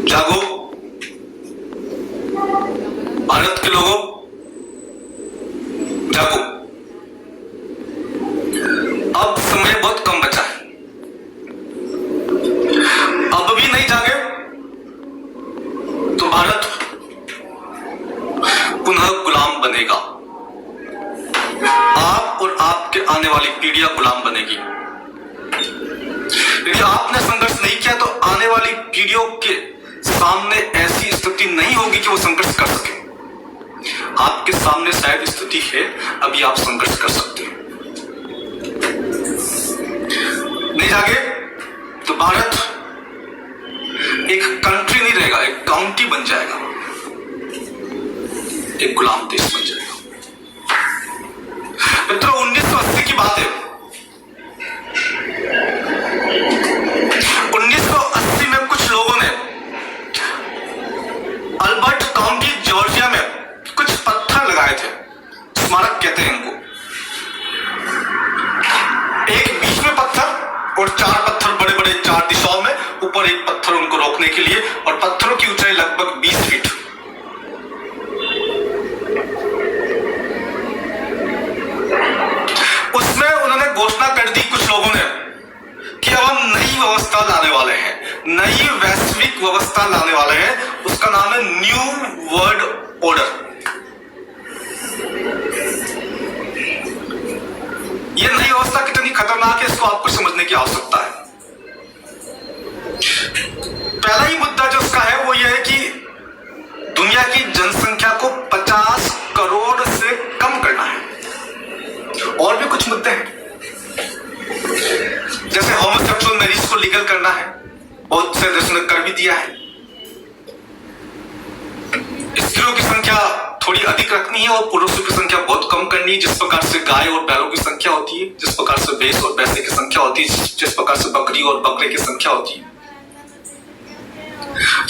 जागो भारत के लोगों, जागो। अब समय बहुत कम बचा है। अब भी नहीं जागे तो भारत पुनः गुलाम बनेगा। आप और आपके आने वाली पीढ़ियां गुलाम बनेगी। यदि आपने संघर्ष नहीं किया तो आने वाली पीढ़ियों के सामने ऐसी स्थिति नहीं होगी कि वो संघर्ष कर सके। आपके सामने शायद स्थिति है, अभी आप संघर्ष कर सकते हैं। नहीं जागे तो भारत एक कंट्री नहीं रहेगा, एक काउंटी बन जाएगा, एक गुलाम देश बन जाएगा। मित्रों, 1980 की बात है। 1980 में कुछ लोगों ने अल्बर्ट काउंटी जॉर्जिया में कुछ पत्थर लगाए थे, स्मारक कहते हैं इनको। एक बीच में पत्थर और 4 पत्थर बड़े बड़े 4 दिशाओं में, ऊपर एक पत्थर उनको रोकने के लिए, और पत्थरों की ऊंचाई लगभग 20 फीट। उसमें उन्होंने घोषणा कर दी कुछ लोगों ने कि अब हम नई व्यवस्था लाने वाले हैं, नई वैश्विक व्यवस्था लाने वाले हैं। उसका नाम है न्यू वर्ल्ड ऑर्डर। यह नई व्यवस्था कितनी खतरनाक है, इसको आपको समझने की आवश्यकता है। पहला ही मुद्दा जो उसका है वो यह है कि दुनिया की जनसंख्या को 50 करोड़ से कम करना है। और भी कुछ मुद्दे हैं, जैसे होमोसेक्सुअल मैरिज को लीगल करना है, बहुत से देशों ने कर भी दिया है। स्त्रियों की संख्या थोड़ी अधिक रखनी है और पुरुषों की संख्या बहुत कम करनी है। जिस प्रकार से गाय और बैलों की संख्या होती है, जिस प्रकार से भैंस और भैंसे की संख्या होती है, जिस प्रकार से बकरी और बकरे की संख्या होती है।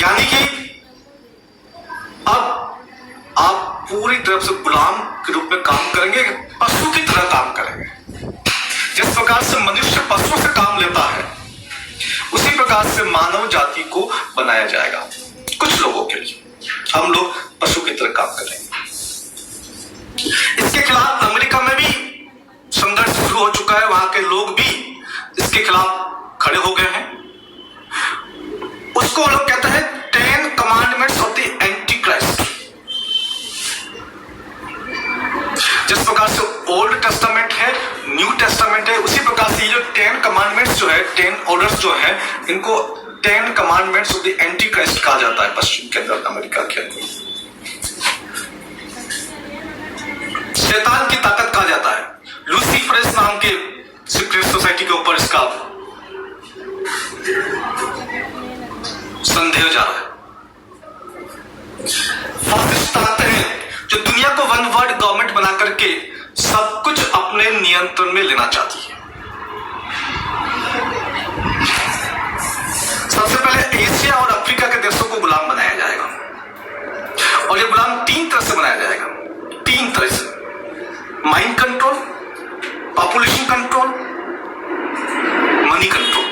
यानी कि अब आप पूरी तरह से गुलाम के रूप में काम करेंगे, पशु की तरह काम करेंगे। जिस प्रकार से मनुष्य पशु से काम लेता है, उसी प्रकार से मानव जाति को बनाया जाएगा। कुछ लोगों के लिए हम लोग पशु की तरह काम करेंगे। इसके खिलाफ अमेरिका में भी संघर्ष शुरू हो चुका है। वहां के लोग भी इसके खिलाफ खड़े हो गए हैं। उसको लोग कहते हैं 10 commandments of the anti Christ. जिस प्रकार से ओल्ड टेस्टामेंट है, न्यू टेस्टामेंट है, उसी प्रकार से ये जो 10 कमांडमेंट्स जो है, 10 ऑर्डर्स जो है, इनको 10 commandments of the anti Christ कहा जाता है पश्चिम के अंदर, अमेरिका के अंदर। शैतान की ताकत कहा जाता है। लूसीफरस नाम के सीक्रेट सोसाइटी के ऊपर इसका संदेह जा रहा है। फासिस्ट ताकतें हैं जो दुनिया को वन वर्ल्ड गवर्नमेंट बना करके सब कुछ अपने नियंत्रण में लेना चाहती है। सबसे पहले एशिया और अफ्रीका के देशों को गुलाम बनाया जाएगा, और ये गुलाम 3 तरह से बनाया जाएगा। 3 तरह से: mind control, population control, money control.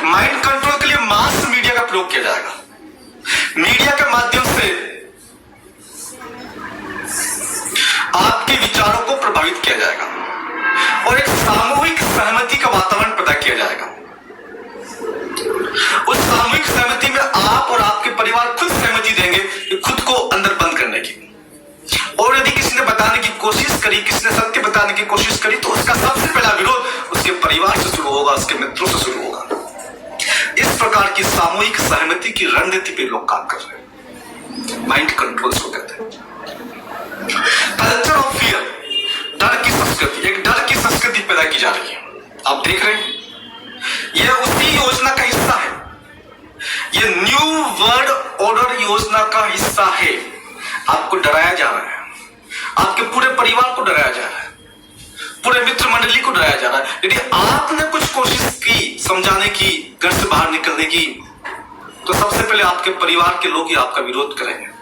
Mind control के लिए मास मीडिया का प्रयोग किया जाएगा। मीडिया के माध्यम से आपके विचारों को प्रभावित किया जाएगा और एक सामूहिक सहमति का वातावरण पैदा किया जाएगा। उस सामूहिक सहमति में आप और आपके परिवार खुद सहमति देंगे कि खुद को अंदर बंद करने की। और यदि किसी ने बताने की कोशिश करी, किसी ने सत्य बताने की कोशिश करी, तो उसका सबसे पहला विरोध उसके परिवार से शुरू होगा, उसके मित्रों से शुरू होगा। इस प्रकार की सामूहिक सहमति की रणनीति पे लोग काम कर रहे हैं। माइंड कंट्रोल को कहते हैं। कल्चर ऑफ फियर, डर की संस्कृति, एक डर की संस्कृति पैदा की जा रही है। आप देख रहे हैं, यह उसी योजना का हिस्सा है। यह न्यू वर्ल्ड ऑर्डर योजना का हिस्सा है। आपको डराया जा रहा है, आपके पूरे परिवार को डराया जा रहा है, पूरे मित्र मंडली को डराया जा रहा है। यदि आपने कुछ कोशिश की समझाने की, घर से बाहर निकलने की, तो सबसे पहले आपके परिवार के लोग ही आपका विरोध करेंगे।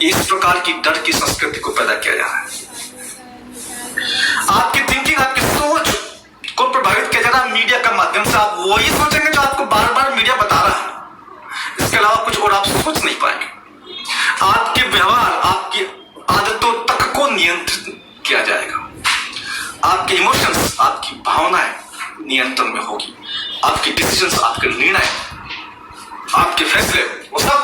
इस प्रकार की डर की संस्कृति को पैदा किया जा रहा है। आपकी थिंकिंग, आपकी सोच को प्रभावित किया जा रहा है मीडिया के माध्यम से। आप वही सोचेंगे जो आपको बार बार मीडिया बता रहा है। किया जाएगा। आपके इमोशंस, आपकी भावनाएं नियंत्रण में होगी। आपके डिसीजंस, आपके निर्णय, आपके फैसले, वो सब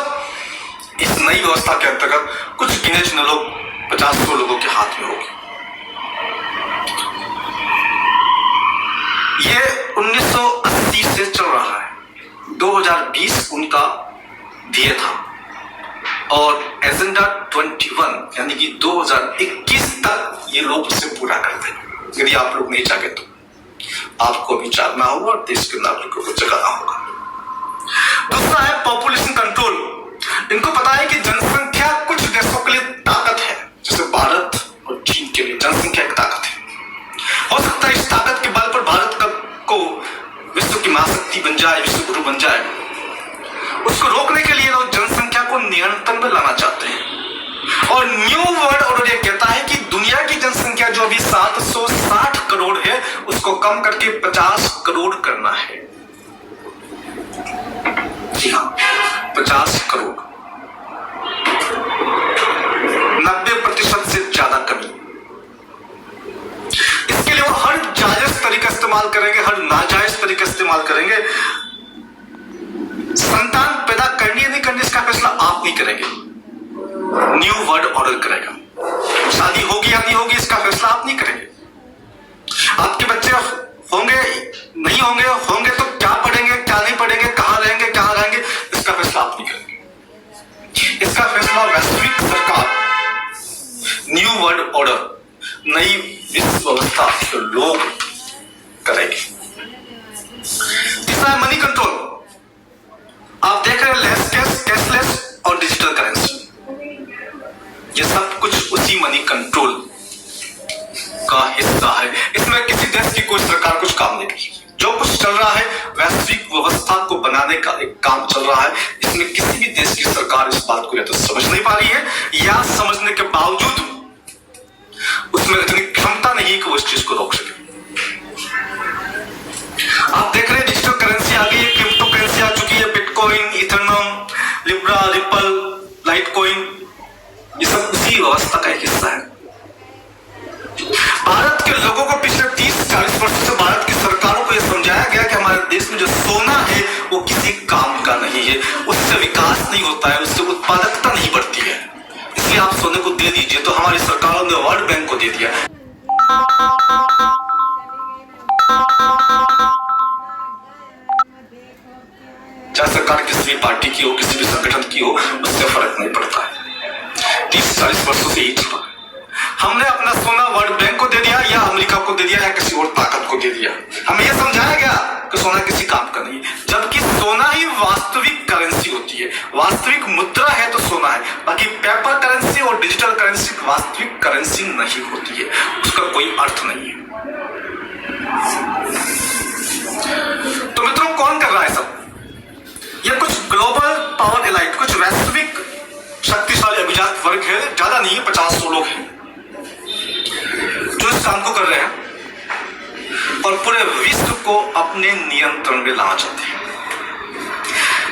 इस नई व्यवस्था के अंतर्गत कुछ गिने चुने लोग, 50-100 लोगों के हाथ में होगी। ये 1980 से चल रहा है। 2020 उनका ध्येय था और एजेंडा 21 यानी कि 2021 तक ये लोग उसे पूरा करते हैं। यदि आप लोग नहीं चाहे तो आपको भी जागना होगा और देश के नागरिकों को जगाना होगा। दूसरा है पॉपुलेशन कंट्रोल। इनको पता है कि जनसंख्या कुछ देशों के लिए ताकत है, जैसे भारत और चीन के लिए जनसंख्या एक ताकत है। हो सकता है इस ताकत के बल पर भारत को विश्व की महाशक्ति बन जाए, विश्व गुरु बन जाए। उसको रोकने के लिए लोग जनसंख्या को नियंत्रण में लाना चाहते हैं और न्यू वर्ल्ड ऑर्डर ये कहता है कि दुनिया की जनसंख्या जो अभी 760 करोड़ है उसको कम करके 50 करोड़ करना है। जी हाँ, 50 करोड़, 90% से ज्यादा कमी। इसके लिए वो हर जायज तरीका इस्तेमाल करेंगे, हर नाजायज तरीका इस्तेमाल करेंगे। संतान पैदा करनी है नहीं करनी इसका फैसला आप नहीं करेंगे, न्यू वर्ल्ड ऑर्डर करेगा। शादी होगी या नहीं होगी इसका फैसला आप नहीं करेंगे। आपके बच्चे होंगे नहीं होंगे, होंगे तो क्या पढ़ेंगे क्या नहीं पढ़ेंगे, कहां रहेंगे इसका फैसला आप नहीं करेंगे। इसका फैसला वैश्विक सरकार, न्यू वर्ल्ड ऑर्डर, नई विश्व व्यवस्था के लोग करेंगे। तीसरा है मनी कंट्रोल। आप देख रहे हैं लेस कैश, कैशलेस और डिजिटल करेंसी, ये सब कुछ उसी मनी कंट्रोल का हिस्सा है। इसमें किसी देश की कोई सरकार कुछ काम नहीं की। जो कुछ चल रहा है वैश्विक व्यवस्था को बनाने का एक काम चल रहा है। इसमें किसी भी देश की सरकार इस बात को या तो समझ नहीं पा रही है या समझने के बावजूद उसमें इतनी क्षमता नहीं कि वो इस चीज को रोक सके। आप देख रहे हैं डिजिटल करेंसी आ गई है, क्रिप्टो करेंसी आ चुकी है, bitcoin, Ethereum, Libra, ripple, Litecoin, ये सब उसी व्यवस्था का एक हिस्सा है। भारत के लोगों को पिछले 30-40 वर्षों से भारत की सरकारों को यह समझाया गया कि हमारे देश में जो सोना है वो किसी काम का नहीं है, उससे विकास नहीं होता है, उससे उत्पादकता नहीं बढ़ती है, इसलिए आप सोने को दे दीजिए। तो हमारी सरकारों ने वर्ल्ड बैंक को दे दिया। चाहे सरकार किसी भी पार्टी की हो, किसी भी संगठन की हो, उससे फर्क नहीं पड़ता है। 30-40 वर्षों से ही चला। हमने अपना सोना वर्ल्ड बैंक को दे दिया या अमेरिका को दे दिया या किसी और ताकत को दे दिया। हमें यह समझाया गया कि सोना किसी काम का नहीं, जबकि सोना ही वास्तविक करेंसी होती है। वास्तविक मुद्रा है तो सोना है, बाकी पेपर करेंसी और डिजिटल करेंसी वास्तविक करेंसी नहीं होती है, उसका कोई अर्थ नहीं है। तो मित्रों, कौन कर रहा है सब? ये कुछ ग्लोबल पावर एलाइट, कुछ वैश्विक शक्तिशाली अभिजात वर्ग है, ज्यादा नहीं है, 50-100 लोग हैं जो इस काम को कर रहे हैं और पूरे विश्व को अपने नियंत्रण में लाना चाहते हैं।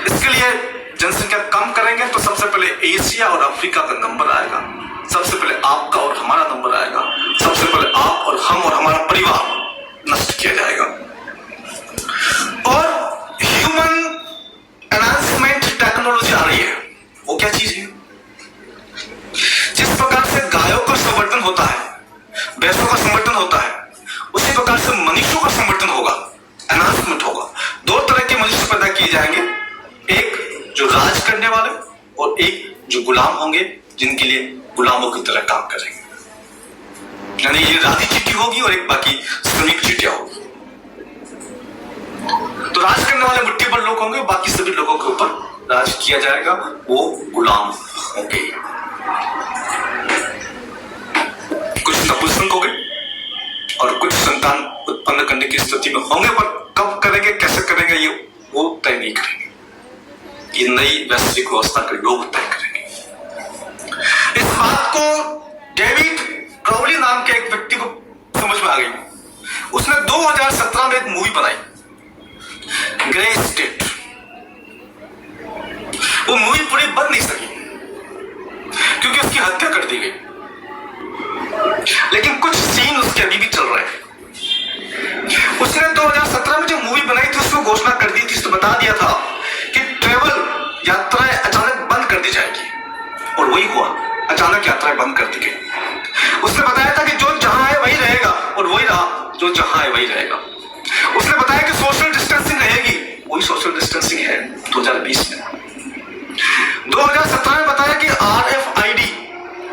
इसके लिए जनसंख्या कम करेंगे तो सबसे पहले एशिया और अफ्रीका का नंबर आएगा, सबसे पहले आपका और हमारा नंबर आएगा, सबसे पहले आप और हम और हमारा परिवार नष्ट किया जाएगा। और ह्यूमन एनहांसमेंट टेक्नोलॉजी आ रही है। वो क्या चीज है? जिस प्रकार से गायों का संवर्धन होता है, भैंसों का संवर्धन होता है, उसी प्रकार से मनुष्यों का संवर्धन होगा, एनहांसमेंट होगा। 2 तरह के मनुष्य पैदा किए जाएंगे, एक जो राज करने वाले और एक जो गुलाम होंगे, जिनके लिए गुलामों की तरह काम करेंगे। यानी ये राधी चीटी होगी और एक बाकी श्रमिक चीटियां होगी। तो राज करने वाले मुट्ठी भर लोग होंगे, बाकी सभी लोगों के ऊपर राज किया जाएगा, वो गुलाम होंगे। कुछ नपुंसक होंगे और कुछ संतान उत्पन्न करने की स्थिति में होंगे, पर कब करेंगे, कैसे करेंगे, ये वो तय नहीं करेंगे। ये नई वैश्विक व्यवस्था के लोग तय करेंगे। इस बात को डेविड क्राउली नाम के एक व्यक्ति को समझ में आ गई। उसने 2017 में एक मूवी बनाई, ग्रे स्टेट। वो मूवी पूरी बन नहीं सकी क्योंकि उसकी हत्या कर दी गई, लेकिन कुछ बता दिया था कि ट्रेवल यात्राएं अचानक बंद कर दी जाएगी, और वही हुआ, अचानक यात्राएं बंद कर दी गई। उसने बताया था कि जो जहां है वही रहेगा, और वही रहा, जो जहां है वही रहेगा। उसने बताया कि सोशल डिस्टेंसिंग रहेगी, वही सोशल डिस्टेंसिंग है 2020 में। 2017 में बताया कि RFID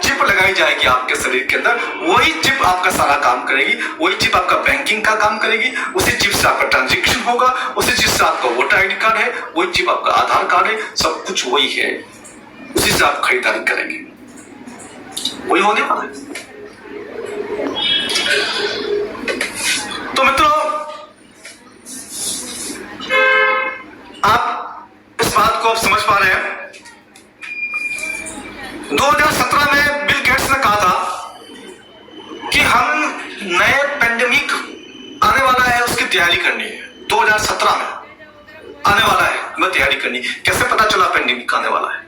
चिप लगाई जाएगी आपके शरीर के अंदर, वही चिप आपका सारा काम करेगी, वही चिप आपका बैंकिंग का काम करेगी, उसी चिप से आपका ट्रांजैक्शन होगा, उसी चिप से आपका वोटर ID कार्ड है, वही चिप आपका आधार कार्ड है, सब कुछ वही है, उसी से आप खरीदारी करेंगे, वही होने वाला है। तो मित्रों, आप इस बात को अब समझ पा रहे हैं। 2017 में बिल गेट्स ने कहा था कि हम नए पेंडेमिक आने वाला है, उसकी तैयारी करनी है। 2017 में आने वाला है, हमें तैयारी करनी। कैसे पता चला पेंडेमिक आने वाला है?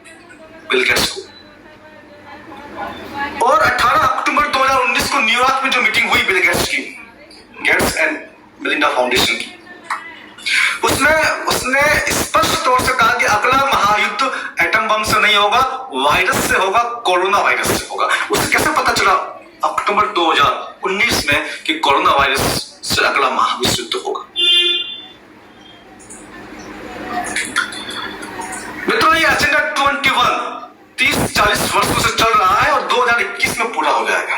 बिल गेट्स को। और 18 अक्टूबर 2019 को न्यूयॉर्क में जो मीटिंग हुई बिल गेट्स की, गेट्स एंड मेलिंडा फाउंडेशन की, उसमें उसने स्पष्ट तौर से कहा कि अगला महायुद्ध एटम बम से नहीं होगा, वायरस से होगा, कोरोना वायरस से होगा। उसे कैसे पता चला अक्टूबर 2019 में कि कोरोना वायरस से अगला महाविश्व युद्ध होगा? मित्रों, ये एजेंडा 21 30-40 वर्षों से चल रहा है और 2021 में पूरा हो जाएगा।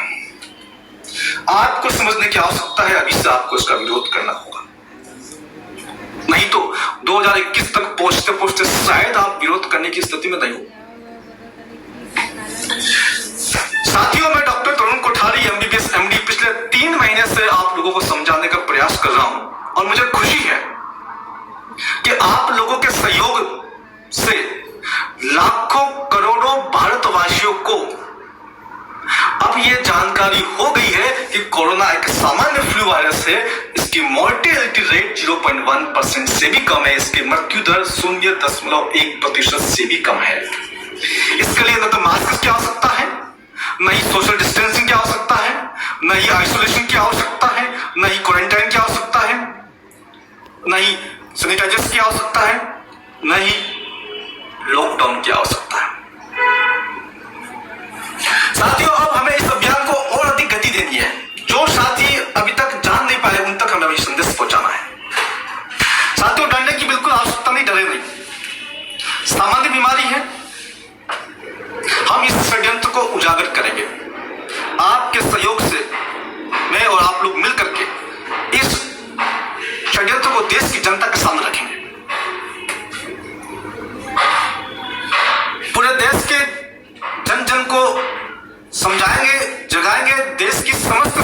आपको समझने की आवश्यकता है, अभी से आपको इसका विरोध करना होगा, नहीं तो 2021 तक पहुंचते पहुंचते शायद आप विरोध करने की स्थिति में नहीं हो। साथियों, मैं डॉक्टर तरुण कोठारी MBBS MD पिछले 3 महीने से आप लोगों को समझाने का प्रयास कर रहा हूं, और मुझे खुशी है कि आप लोगों के सहयोग से लाखों करोड़ों भारतवासियों को अब ये जानकारी हो गई है कि कोरोना एक सामान्य फ्लू वायरस है। इसकी मॉर्टेलिटी रेट 0.1% से भी कम है, इसकी मृत्यु दर 0.1% से भी कम है। इसके लिए न तो मास्क की आवश्यकता है, न ही सोशल डिस्टेंसिंग की आवश्यकता है, न ही आइसोलेशन की आवश्यकता है, न ही क्वारंटाइन की आवश्यकता है, न ही सैनिटाइजर्स की आवश्यकता है, न ही लॉकडाउन की आवश्यकता है। साथियों, अब हमें इस अभियान को और अधिक गति देनी है। जो साथी अभी तक जान नहीं पाए, उन तक हमें अभी संदेश पहुंचाना है। साथियों, डरने की बिल्कुल आवश्यकता नहीं, डरे नहीं, सामान्य बीमारी है। हम इस षड्यंत्र को उजागर करेंगे आपके सहयोग से। मैं और आप लोग मिलकर के इस षड्यंत्र को देश की जनता के सामने रखेंगे। पूरे देश के जन जन को समझाएंगे, जगाएंगे, देश की समस्त